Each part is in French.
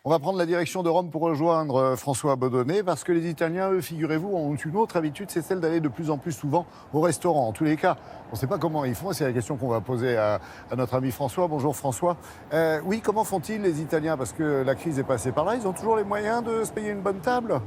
On va prendre la direction de Rome pour rejoindre François Baudonnet, parce que les Italiens, eux, figurez-vous, ont une autre habitude, c'est celle d'aller de plus en plus souvent au restaurant. En tous les cas, on ne sait pas comment ils font, et c'est la question qu'on va poser à notre ami François. Bonjour François. Oui, comment font-ils les Italiens? Parce que la crise est passée par là, ils ont toujours les moyens de se payer une bonne table?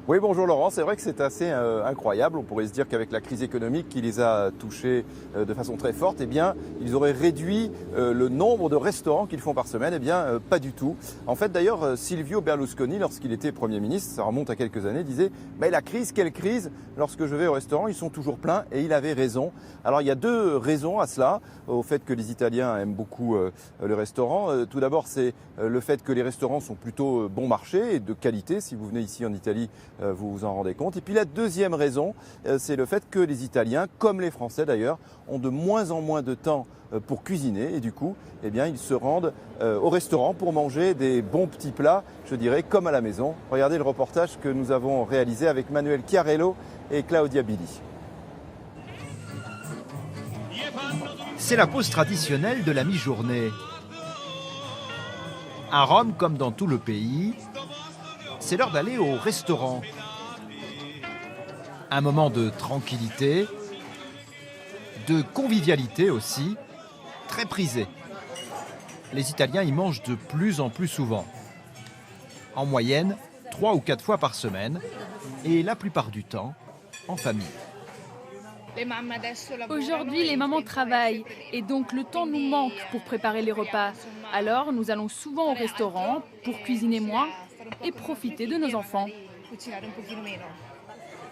Oui, bonjour Laurent, c'est vrai que c'est assez incroyable. On pourrait se dire qu'avec la crise économique qui les a touchés de façon très forte, eh bien, ils auraient réduit le nombre de restaurants qu'ils font par semaine. Eh bien, pas du tout. En fait, d'ailleurs, Silvio Berlusconi, lorsqu'il était Premier ministre, ça remonte à quelques années, disait « la crise, quelle crise? Lorsque je vais au restaurant, ils sont toujours pleins. » Et il avait raison. Alors, il y a deux raisons à cela, au fait que les Italiens aiment beaucoup le restaurant. Tout d'abord, c'est le fait que les restaurants sont plutôt bon marché et de qualité. Si vous venez ici en Italie, vous vous en rendez compte. Et puis la deuxième raison, c'est le fait que les Italiens, comme les Français d'ailleurs, ont de moins en moins de temps pour cuisiner et du coup, eh bien, ils se rendent au restaurant pour manger des bons petits plats, je dirais, comme à la maison. Regardez le reportage que nous avons réalisé avec Manuel Chiarello et Claudia Billi. C'est la pause traditionnelle de la mi-journée. À Rome, comme dans tout le pays, c'est l'heure d'aller au restaurant. Un moment de tranquillité, de convivialité aussi, très prisé. Les Italiens y mangent de plus en plus souvent. En moyenne, 3 ou 4 fois par semaine, et la plupart du temps, en famille. Aujourd'hui, les mamans travaillent et donc le temps nous manque pour préparer les repas. Alors, nous allons souvent au restaurant pour cuisiner moins et profiter de nos enfants.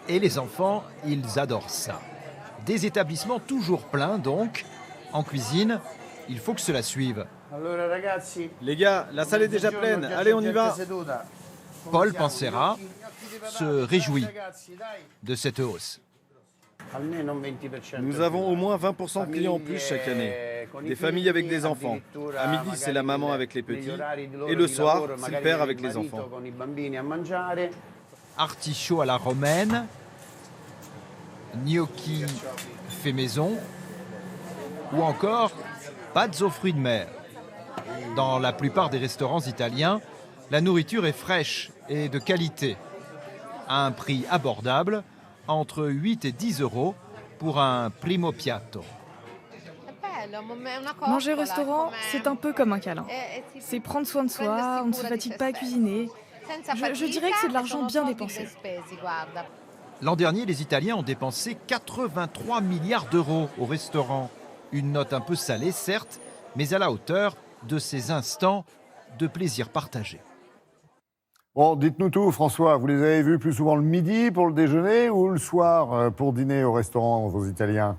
Et les enfants, ils adorent ça. Des établissements toujours pleins donc. En cuisine, il faut que cela suive. Les gars, la salle est déjà pleine. Allez, on y va. Paul Pansera se réjouit de cette hausse. Nous avons au moins 20% de clients en plus chaque année. Des familles avec des enfants. À midi, c'est la maman avec les petits. Et le soir, c'est le père avec les enfants. Artichaut à la romaine, gnocchi fait maison, ou encore pâtes aux fruits de mer. Dans la plupart des restaurants italiens, la nourriture est fraîche et de qualité, à un prix abordable, entre 8 et 10 euros pour un primo piatto. Manger au restaurant, c'est un peu comme un câlin. C'est prendre soin de soi, on ne se fatigue pas à cuisiner. Je dirais que c'est de l'argent bien dépensé. L'an dernier, les Italiens ont dépensé 83 milliards d'euros au restaurant. Une note un peu salée, certes, mais à la hauteur de ces instants de plaisir partagé. Bon, dites-nous tout, François. Vous les avez vus plus souvent le midi pour le déjeuner ou le soir pour dîner au restaurant, vos Italiens?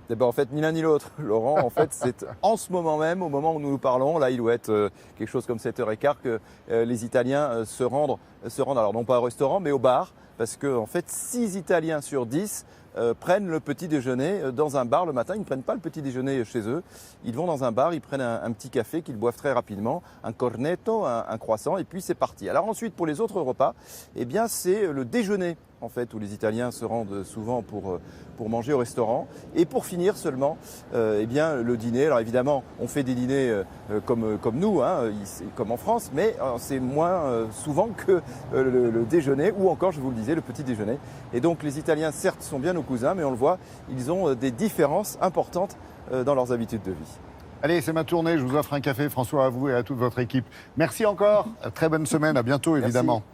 Eh ben, en fait, ni l'un ni l'autre, Laurent. En fait, c'est en ce moment même, au moment où nous nous parlons, là, il doit être quelque chose comme 7h15, que les Italiens se rendent, alors non pas au restaurant, mais au bar, parce que, en fait, 6 Italiens sur 10 prennent le petit déjeuner dans un bar le matin. Ils ne prennent pas le petit déjeuner chez eux. Ils vont dans un bar, ils prennent un petit café qu'ils boivent très rapidement, un cornetto, un croissant, et puis c'est parti. Alors ensuite, pour les autres repas, eh bien, c'est le déjeuner, en fait, où les Italiens se rendent souvent pour manger au restaurant. Et pour finir seulement, eh bien, le dîner. Alors évidemment, on fait des dîners comme nous, hein, ici, comme en France, mais c'est moins souvent que le déjeuner, ou encore, je vous le disais, le petit déjeuner. Et donc les Italiens, certes, sont bien nos cousins, mais on le voit, ils ont des différences importantes dans leurs habitudes de vie. Allez, c'est ma tournée. Je vous offre un café, François, à vous et à toute votre équipe. Merci encore. Très bonne semaine. À bientôt, évidemment. Merci.